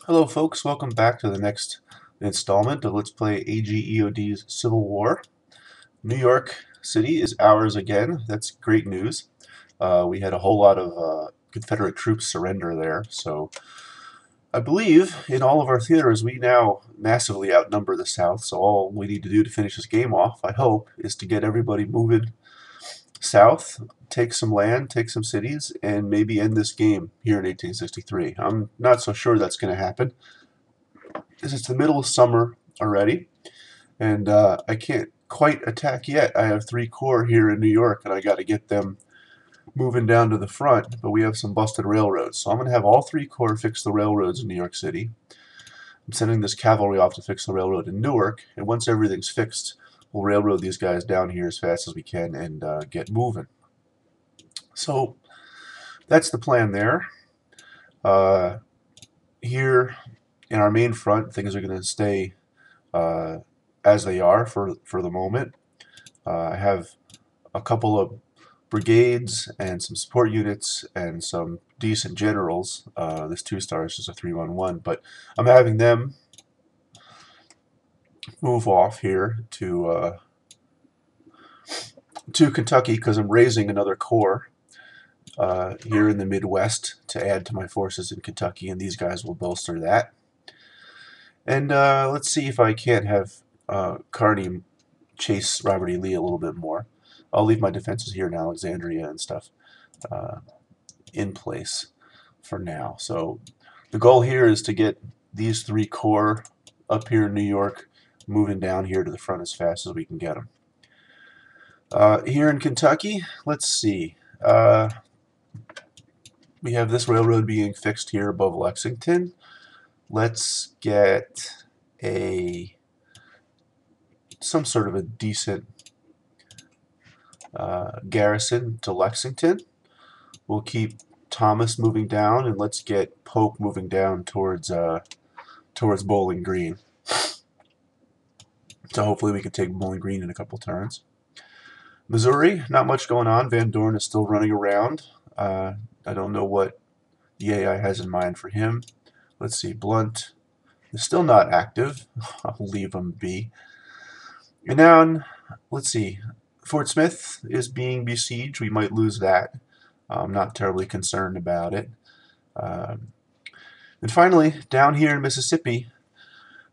Hello folks, welcome back to the next installment of Let's Play AGEOD's Civil War. New York City is ours again. That's great news. We had a whole lot of Confederate troops surrender there, so I believe in all of our theaters we now massively outnumber the South, so all we need to do to finish this game off, I hope, is to get everybody moving south, take some land, take some cities, and maybe end this game here in 1863. I'm not so sure that's going to happen. It's the middle of summer already, and I can't quite attack yet. I have 3 corps here in New York, and I got to get them moving down to the front, but we have some busted railroads. So I'm going to have all 3 corps fix the railroads in New York City. I'm sending this cavalry off to fix the railroad in Newark, and once everything's fixed, we'll railroad these guys down here as fast as we can and get moving. So that's the plan there. Here in our main front, things are going to stay as they are for the moment. I have a couple of brigades and some support units and some decent generals. This 2-star is just a 3-1-1, but I'm having them move off here to Kentucky because I'm raising another corps here in the Midwest to add to my forces in Kentucky, and these guys will bolster that. And let's see if I can't have Kearny chase Robert E. Lee a little bit more. I'll leave my defenses here in Alexandria and stuff in place for now. So the goal here is to get these 3 corps up here in New York, moving down here to the front as fast as we can get them. Here in Kentucky, let's see. We have this railroad being fixed here above Lexington. Let's get some sort of a decent garrison to Lexington. We'll keep Thomas moving down, and let's get Pope moving down towards Bowling Green. So hopefully we can take Bowling Green in a couple turns. Missouri, not much going on. Van Dorn is still running around. I don't know what the AI has in mind for him. Let's see, Blunt is still not active. I'll leave him be. And now, let's see, Fort Smith is being besieged. We might lose that. I'm not terribly concerned about it. And finally, down here in Mississippi,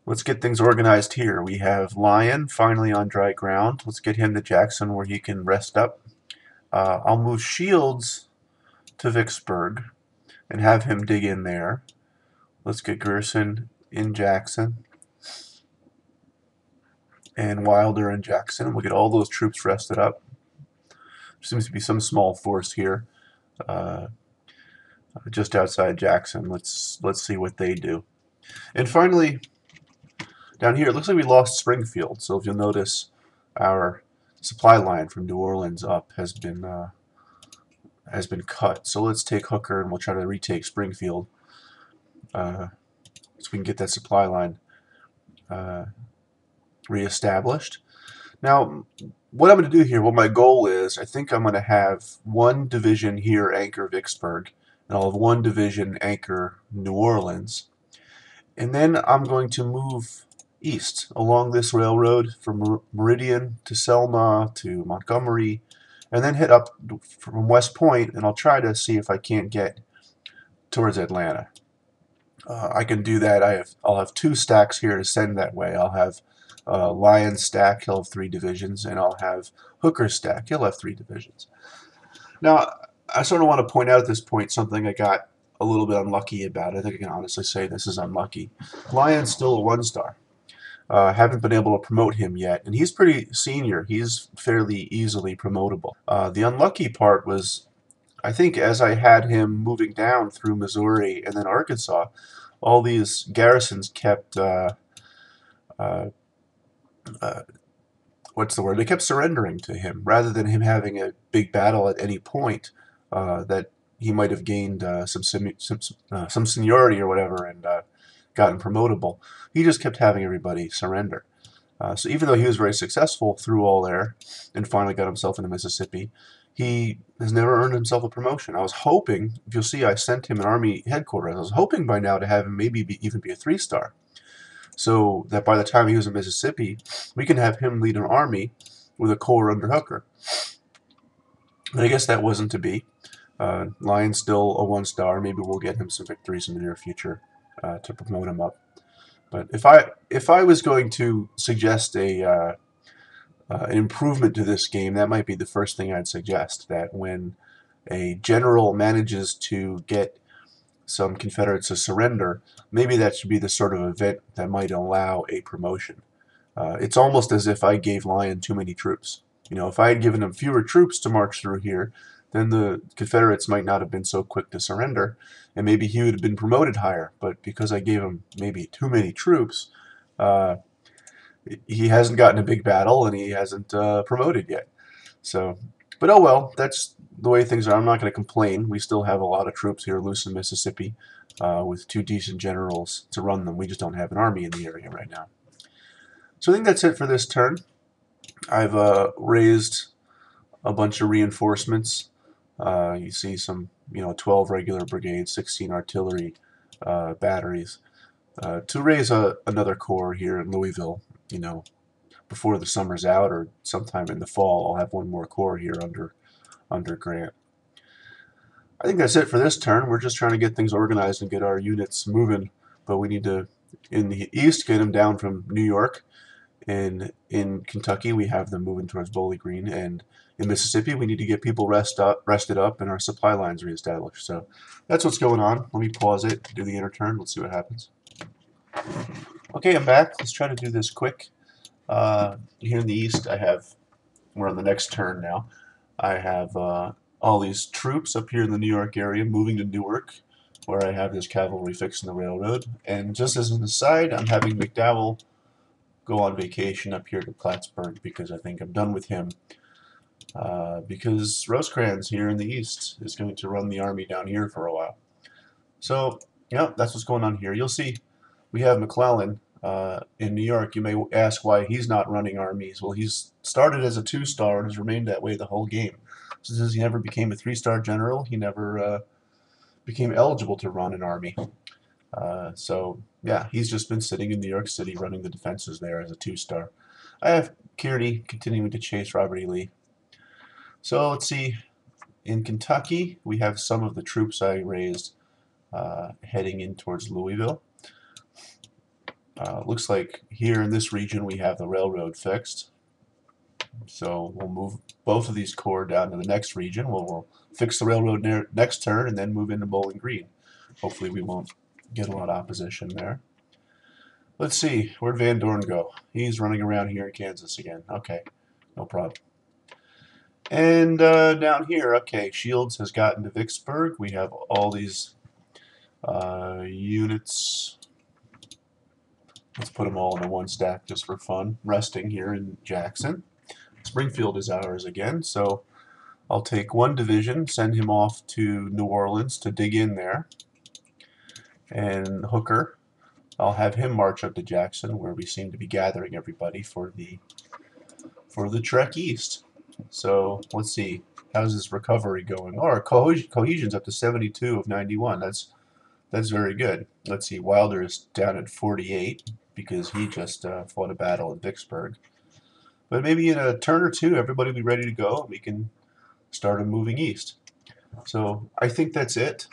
let's get things organized here. We have Lyon finally on dry ground. Let's get him to Jackson where he can rest up. I'll move Shields to Vicksburg and have him dig in there. Let's get Gerson in Jackson and Wilder in Jackson. We'll get all those troops rested up. There seems to be some small force here just outside Jackson. Let's see what they do. And finally, down here, it looks like we lost Springfield. So if you'll notice, our supply line from New Orleans up has been cut. So let's take Hooker and we'll try to retake Springfield so we can get that supply line reestablished. Now, what I'm going to do here, what my goal is, I think I'm going to have 1 division here anchor Vicksburg, and I'll have 1 division anchor New Orleans. And then I'm going to move east along this railroad from Meridian to Selma to Montgomery, and then head up from West Point, and I'll try to see if I can't get towards Atlanta. I can do that. I'll have 2 stacks here to send that way. I'll have Lyon's stack, he'll have 3 divisions, and I'll have Hooker's stack, he'll have 3 divisions. Now, I sort of want to point out at this point something I got a little bit unlucky about. I think I can honestly say this is unlucky. Lyon's still a 1-star. Haven't been able to promote him yet, and he's pretty senior. He's fairly easily promotable. The unlucky part was, I think as I had him moving down through Missouri and then Arkansas, all these garrisons kept what's the word? They kept surrendering to him rather than him having a big battle at any point that he might have gained some seniority or whatever and gotten promotable. He just kept having everybody surrender. So even though he was very successful through all there and finally got himself into Mississippi, he has never earned himself a promotion. I was hoping, if you'll see, I sent him an Army headquarters. I was hoping by now to have him maybe even be a 3-star, so that by the time he was in Mississippi, we can have him lead an army with a corps under Hooker. But I guess that wasn't to be. Lyon's still a 1-star. Maybe we'll get him some victories in the near future to promote him up. But if I was going to suggest an improvement to this game, that might be the first thing I'd suggest. That when a general manages to get some Confederates to surrender, maybe that should be the sort of event that might allow a promotion. It's almost as if I gave Lyon too many troops. You know, if I had given him fewer troops to march through here, then the Confederates might not have been so quick to surrender, and maybe he would have been promoted higher. But because I gave him maybe too many troops, uh, he hasn't gotten a big battle, and he hasn't promoted yet. So, but oh well, that's the way things are. I'm not going to complain. We still have a lot of troops here loose in Mississippi with 2 decent generals to run them. We just don't have an army in the area right now. So I think that's it for this turn. I've raised a bunch of reinforcements. You see some, 12 regular brigades, 16 artillery batteries. To raise another corps here in Louisville, before the summer's out or sometime in the fall, I'll have one more corps here under Grant. I think that's it for this turn. We're just trying to get things organized and get our units moving, but we need to, in the east, get them down from New York. And in Kentucky, we have them moving towards Bowling Green, and in Mississippi, we need to get people rested up and our supply lines reestablished. So that's what's going on. Let me pause it, do the inner turn. Let's see what happens. Okay, I'm back. Let's try to do this quick. Here in the east, we're on the next turn now. I have all these troops up here in the New York area moving to Newark, where I have this cavalry fixing the railroad. And just as an aside, I'm having McDowell go on vacation up here to Plattsburgh because I think I'm done with him. Because Rosecrans here in the east is going to run the army down here for a while. So, yeah, that's what's going on here. You'll see we have McClellan in New York. You may ask why he's not running armies. Well, he's started as a 2-star and has remained that way the whole game. Since he never became a 3-star general, he never became eligible to run an army. So, yeah, he's just been sitting in New York City running the defenses there as a 2-star. I have Kearney continuing to chase Robert E. Lee. So, let's see. In Kentucky, we have some of the troops I raised heading in towards Louisville. Looks like here in this region we have the railroad fixed. So we'll move both of these corps down to the next region. We'll fix the railroad next turn and then move into Bowling Green. Hopefully we won't get a lot of opposition there. Let's see, where'd Van Dorn go? He's running around here in Kansas again. Okay, no problem. And down here, okay, Shields has gotten to Vicksburg. We have all these units. Let's put them all in one stack just for fun. Resting here in Jackson. Springfield is ours again, so I'll take one division, send him off to New Orleans to dig in there. And Hooker, I'll have him march up to Jackson, where we seem to be gathering everybody for the trek east. So let's see, how's this recovery going? Oh, our cohesion's up to 72 of 91. That's very good. Let's see, Wilder is down at 48 because he just fought a battle at Vicksburg. But maybe in a turn or two, everybody will be ready to go, and we can start moving east. So I think that's it.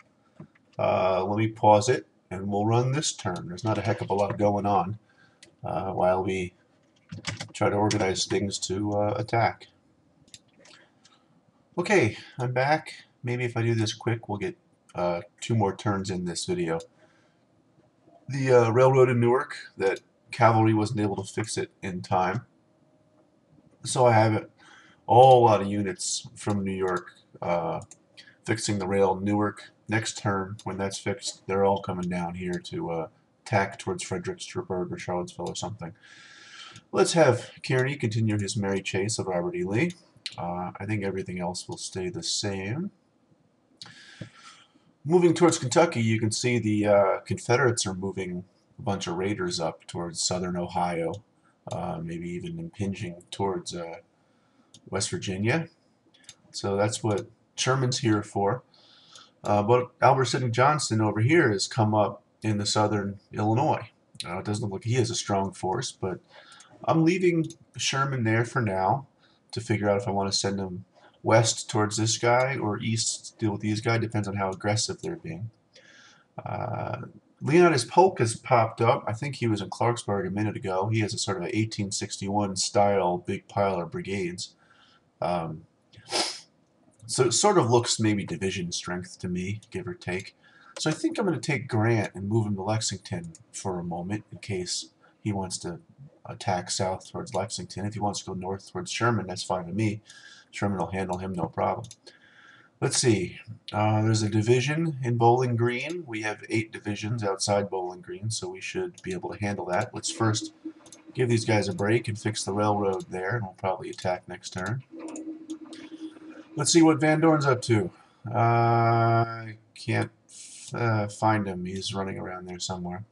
Let me pause it, and we'll run this turn. There's not a heck of a lot going on while we try to organize things to attack. Okay, I'm back. Maybe if I do this quick, we'll get 2 more turns in this video. The railroad in Newark, that cavalry wasn't able to fix it in time. So I have a lot of units from New York fixing the rail in Newark. Next turn, when that's fixed, they're all coming down here to attack towards Fredericksburg or Charlottesville or something. Let's have Kearney continue his merry chase of Robert E. Lee. I think everything else will stay the same. Moving towards Kentucky, you can see the Confederates are moving a bunch of raiders up towards southern Ohio, maybe even impinging towards West Virginia. So that's what Sherman's here for. But Albert Sidney Johnston over here has come up in the southern Illinois. It doesn't look like he has a strong force, but I'm leaving Sherman there for now to figure out if I want to send him west towards this guy or east to deal with these guys. Depends on how aggressive they're being. Uh, Leonidas Polk has popped up. I think he was in Clarksburg a minute ago. He has a sort of a 1861 style big pile of brigades. Um, so it sort of looks maybe division strength to me, give or take. So I think I'm going to take Grant and move him to Lexington for a moment in case he wants to attack south towards Lexington. If he wants to go north towards Sherman, that's fine with me. Sherman will handle him no problem. Let's see. There's a division in Bowling Green. We have 8 divisions outside Bowling Green, so we should be able to handle that. Let's first give these guys a break and fix the railroad there, and we'll probably attack next turn. Let's see what Van Dorn's up to. I can't find him. He's running around there somewhere.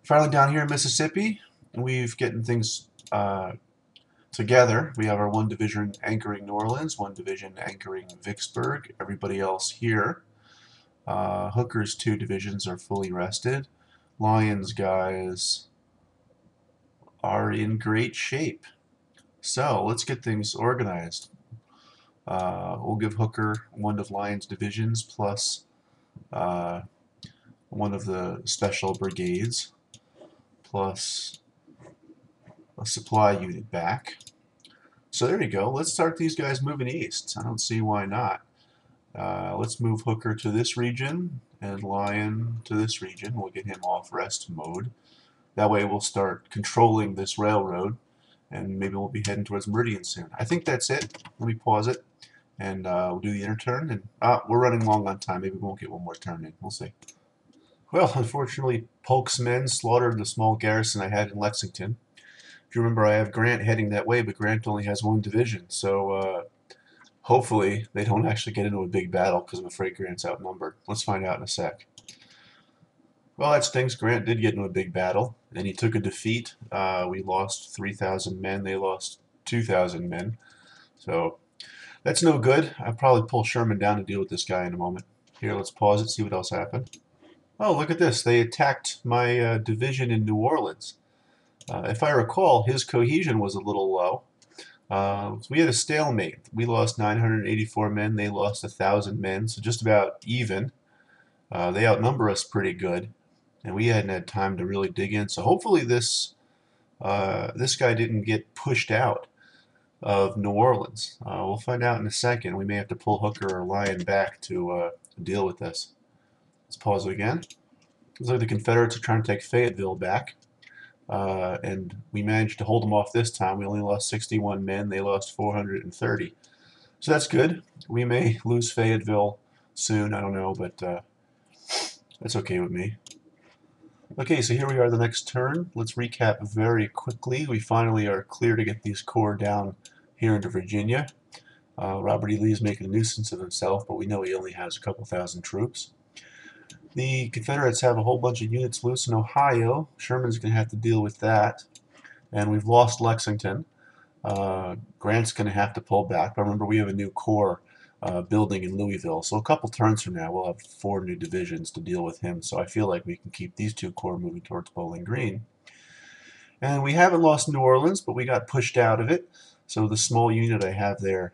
Finally, down here in Mississippi, we've getting things together. We have our 1 division anchoring New Orleans, 1 division anchoring Vicksburg. Everybody else here. Hooker's 2 divisions are fully rested. Lyon's guys are in great shape. So let's get things organized. We'll give Hooker 1 of Lyon's divisions plus 1 of the special brigades plus a supply unit back. So there you go. Let's start these guys moving east. I don't see why not. Let's move Hooker to this region and Lyon to this region. We'll get him off rest mode. That way we'll start controlling this railroad and maybe we'll be heading towards Meridian soon. I think that's it. Let me pause it and we'll do the inner turn. And we're running long on time. Maybe we won't get one more turn in. We'll see. Well, unfortunately, Polk's men slaughtered the small garrison I had in Lexington. If you remember, I have Grant heading that way, but Grant only has 1 division. So hopefully they don't actually get into a big battle because I'm afraid Grant's outnumbered. Let's find out in a sec. Well, that stinks. Grant did get into a big battle, and he took a defeat. We lost 3,000 men. They lost 2,000 men. So that's no good. I'll probably pull Sherman down to deal with this guy in a moment. Here, let's pause it, see what else happened. Oh, look at this. They attacked my division in New Orleans. If I recall, his cohesion was a little low. So we had a stalemate. We lost 984 men. They lost 1,000 men, so just about even. They outnumber us pretty good, and we hadn't had time to really dig in. So hopefully this guy didn't get pushed out of New Orleans. We'll find out in a second. We may have to pull Hooker or Lyon back to deal with this. Let's pause it again. Looks like the Confederates are trying to take Fayetteville back. And we managed to hold them off this time. We only lost 61 men. They lost 430. So that's good. We may lose Fayetteville soon. I don't know, but that's okay with me. Okay, so here we are the next turn. Let's recap very quickly. We finally are clear to get these corps down here into Virginia. Robert E. Lee is making a nuisance of himself, but we know he only has a couple thousand troops. The Confederates have a whole bunch of units loose in Ohio. Sherman's going to have to deal with that. And we've lost Lexington. Grant's going to have to pull back. But remember, we have a new corps building in Louisville. So a couple turns from now, we'll have 4 new divisions to deal with him. So I feel like we can keep these 2 corps moving towards Bowling Green. And we haven't lost New Orleans, but we got pushed out of it. So the small unit I have there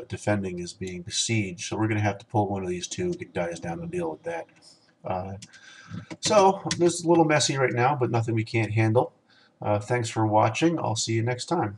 defending is being besieged. So we're going to have to pull one of these 2 guys down to deal with that. So this is a little messy right now, but nothing we can't handle. Thanks for watching. I'll see you next time.